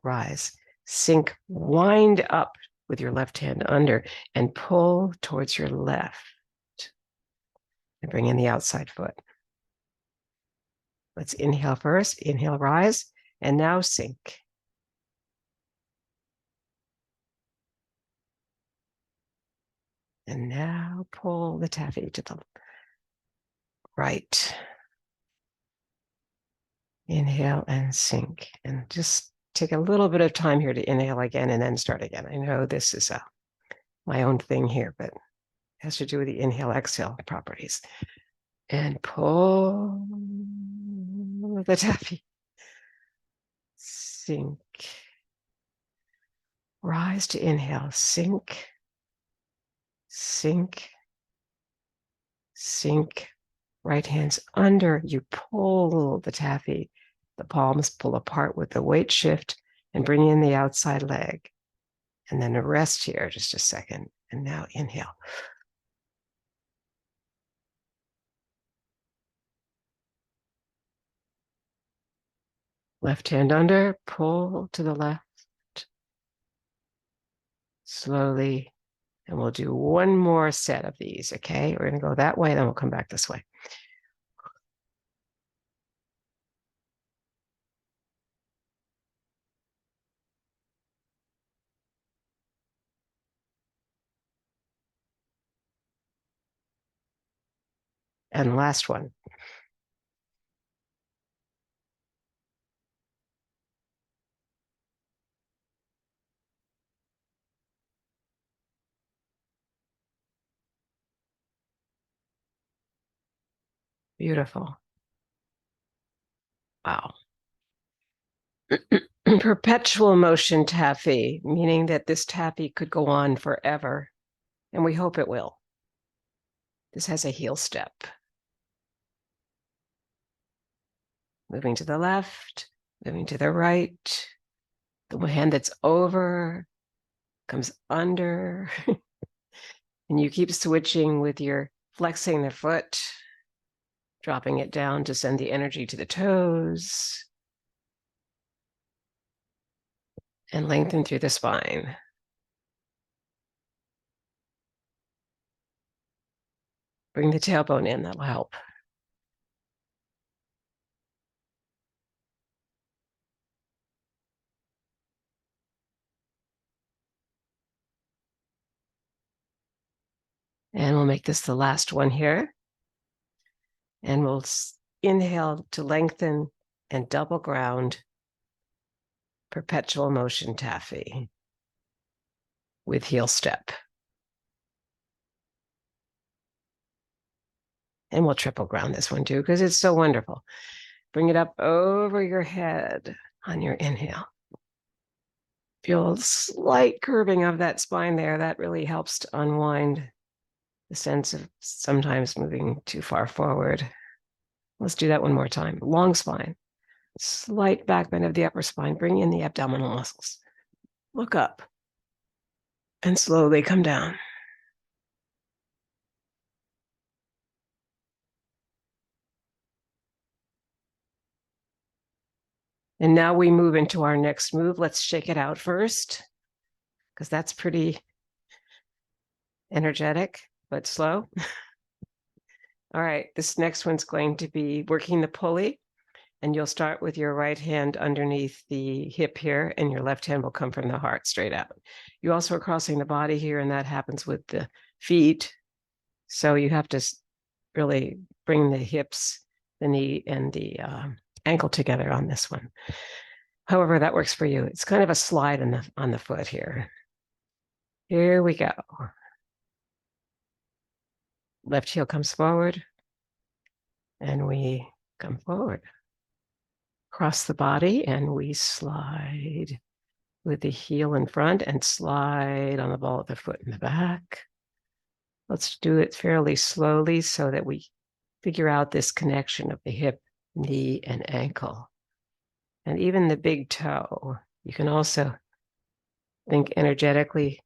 rise, sink, wind up with your left hand under and pull towards your left. And bring in the outside foot. Let's inhale first. Inhale, rise, and now sink. And now pull the taffy to the right. Inhale and sink. And just take a little bit of time here to inhale again and then start again. I know this is my own thing here, but it has to do with the inhale-exhale properties. And pull the taffy. Sink. Rise to inhale. Sink. Sink. Sink. Right hand's under. You pull the taffy. The palms pull apart with the weight shift and bring in the outside leg. And then a rest here, just a second. And now inhale. Left hand under, pull to the left. Slowly. And we'll do one more set of these, okay? We're going to go that way, then we'll come back this way. And last one. Beautiful. Wow. Perpetual motion taffy, meaning that this taffy could go on forever, and we hope it will. This has a heel step. Moving to the left, moving to the right. The hand that's over comes under. And you keep switching with your flexing the foot, dropping it down to send the energy to the toes, and lengthen through the spine. Bring the tailbone in, that'll help. And we'll make this the last one here. And we'll inhale to lengthen and double ground perpetual motion taffy with heel step. And we'll triple ground this one too, because it's so wonderful. Bring it up over your head on your inhale. Feel a slight curving of that spine there. That really helps to unwind the sense of sometimes moving too far forward. Let's do that one more time. Long spine, slight back bend of the upper spine. Bring in the abdominal muscles. Look up and slowly come down. And now we move into our next move. Let's shake it out first, because that's pretty energetic, but slow. All right, this next one's going to be working the pulley, and you'll start with your right hand underneath the hip here, and your left hand will come from the heart straight out. You also are crossing the body here, and that happens with the feet. So you have to really bring the hips, the knee, and the ankle together on this one. However that works for you. It's kind of a slide on the foot here. Here we go. Left heel comes forward. And we come forward, cross the body, and we slide with the heel in front and slide on the ball of the foot in the back. Let's do it fairly slowly so that we figure out this connection of the hip, knee, and ankle. And even the big toe. You can also think energetically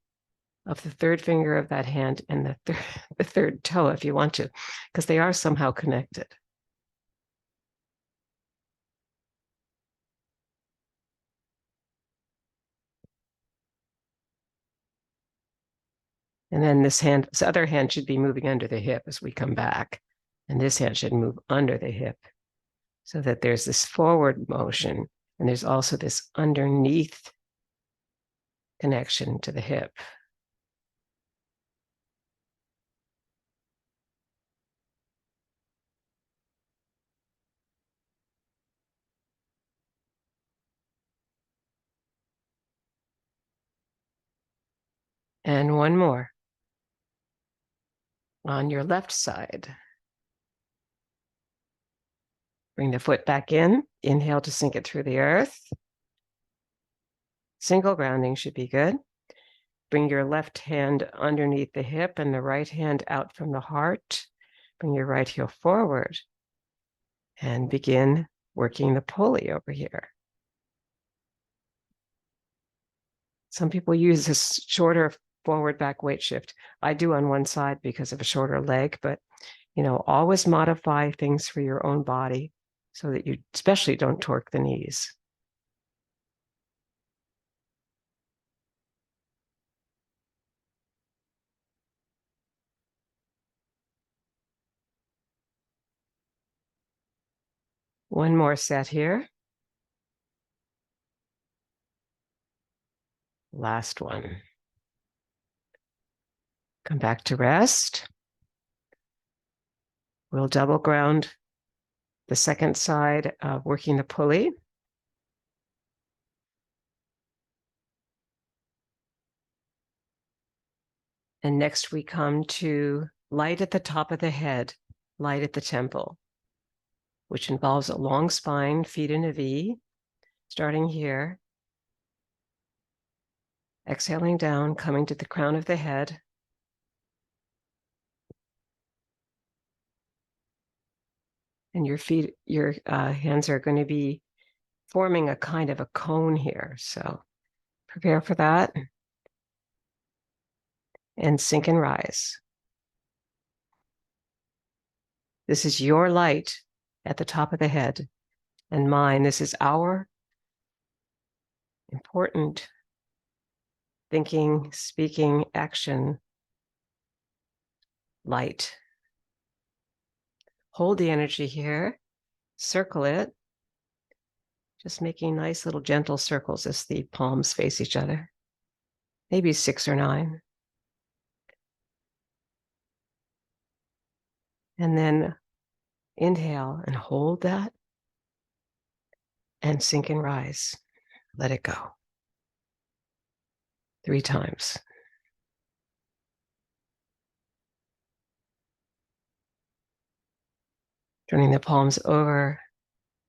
of the third finger of that hand and the third toe if you want to, because they are somehow connected. And then this other hand should be moving under the hip as we come back. And this hand should move under the hip so that there's this forward motion. And there's also this underneath connection to the hip. And one more. On your left side, bring the foot back in. Inhale to sink it through the earth. Single grounding should be good. Bring your left hand underneath the hip and the right hand out from the heart. Bring your right heel forward and begin working the pulley over here. Some people use this shorter forward back weight shift. I do on one side because of a shorter leg, but always modify things for your own body so that you especially don't torque the knees. One more set here. Last one. Come back to rest. We'll double ground the second side of working the pulley. And next we come to light at the top of the head, light at the temple, which involves a long spine, feet in a V, starting here. Exhaling down, coming to the crown of the head. And your feet, your hands are going to be forming a kind of a cone here. So prepare for that. And sink and rise. This is your light at the top of the head and mine. This is our important thinking, speaking, action light. Hold the energy here, circle it, just making nice little gentle circles as the palms face each other, maybe 6 or 9. And then inhale and hold that and sink and rise. Let it go. 3 times. Turning the palms over,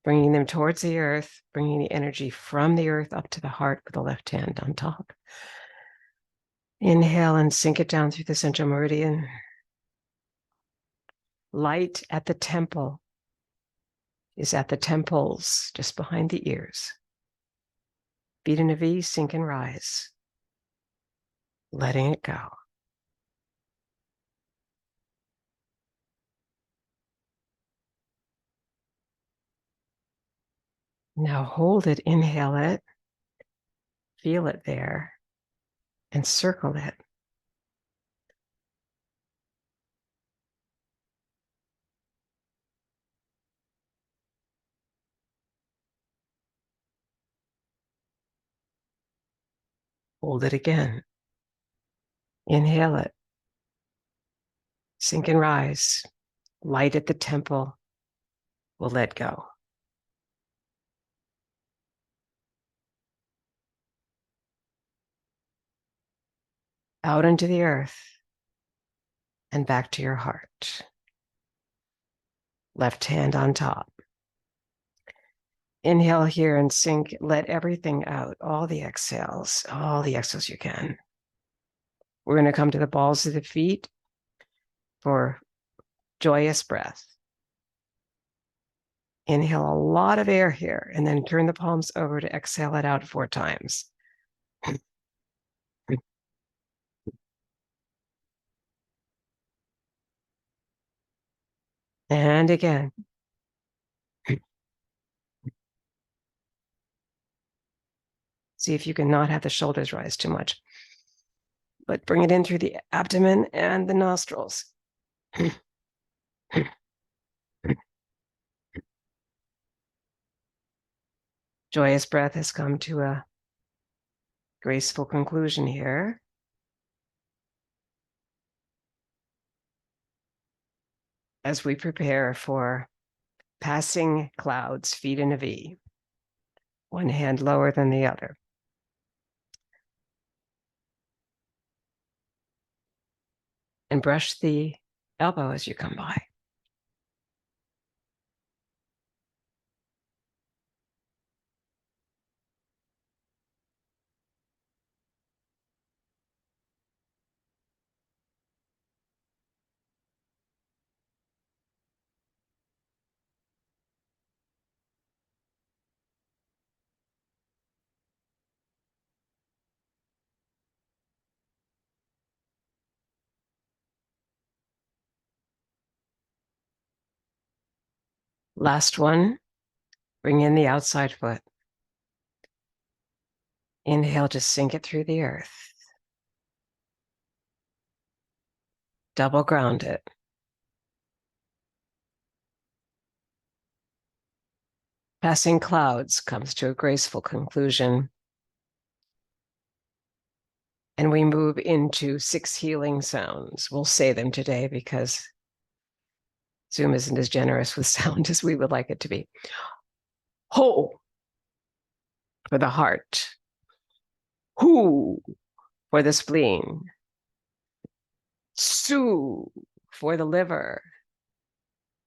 bringing them towards the earth, bringing the energy from the earth up to the heart with the left hand on top. Inhale and sink it down through the central meridian. Light at the temple is at the temples, just behind the ears. Feet in a V, sink and rise. Letting it go. Now hold it, inhale it, feel it there, and circle it. Hold it again. Inhale it. Sink and rise. Light at the temple will let go. Out into the earth and back to your heart. Left hand on top. Inhale here and sink. Let everything out, all the exhales you can. We're going to come to the balls of the feet for joyous breath. Inhale a lot of air here, and then turn the palms over to exhale it out 4 times. And again. See if you can not have the shoulders rise too much, but bring it in through the abdomen and the nostrils. Joyous breath has come to a graceful conclusion here. As we prepare for passing clouds, feet in a V, one hand lower than the other. And brush the elbow as you come by. Last one, bring in the outside foot. Inhale, just sink it through the earth. Double ground it. Passing clouds comes to a graceful conclusion. And we move into 6 healing sounds. We'll say them today because Zoom isn't as generous with sound as we would like it to be. Ho for the heart. Hu for the spleen. Su for the liver.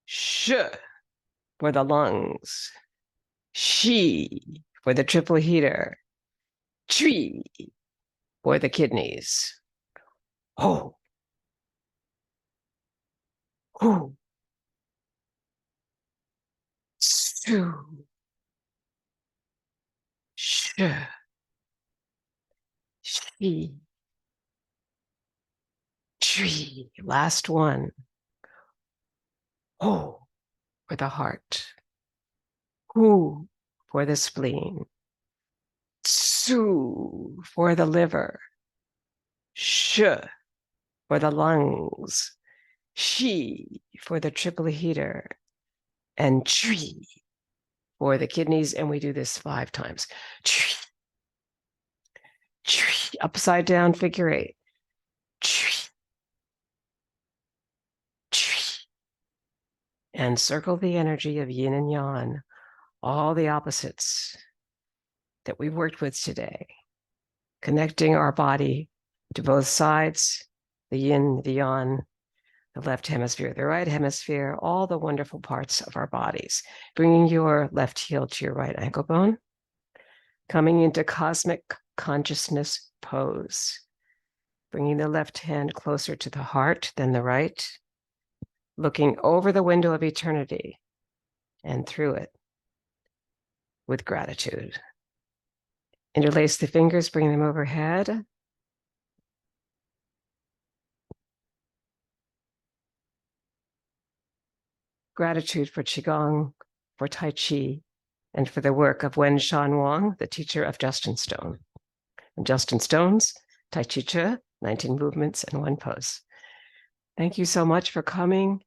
Sh for the lungs. Shi for the triple heater. Chi for the kidneys. Ho. Hu. Su. Sh. Shi. Tree. Last one. Ho for the heart. Hu for the spleen. Su for the liver. Sh for the lungs. Shi for the triple heater. And tree for the kidneys. And we do this 5 times. Tree. Tree. Upside down figure 8. Tree. And circle the energy of yin and yang, all the opposites that we worked with today, connecting our body to both sides, the yin, the yang, the left hemisphere, the right hemisphere, all the wonderful parts of our bodies, bringing your left heel to your right ankle bone, coming into cosmic consciousness pose, bringing the left hand closer to the heart than the right, looking over the window of eternity and through it with gratitude. Interlace the fingers, bring them overhead. Gratitude for Qigong, for Tai Chi, and for the work of Wen Shan Wang, the teacher of Justin Stone. And Justin Stone's Tai Chi Chih, 19 movements and 1 pose. Thank you so much for coming.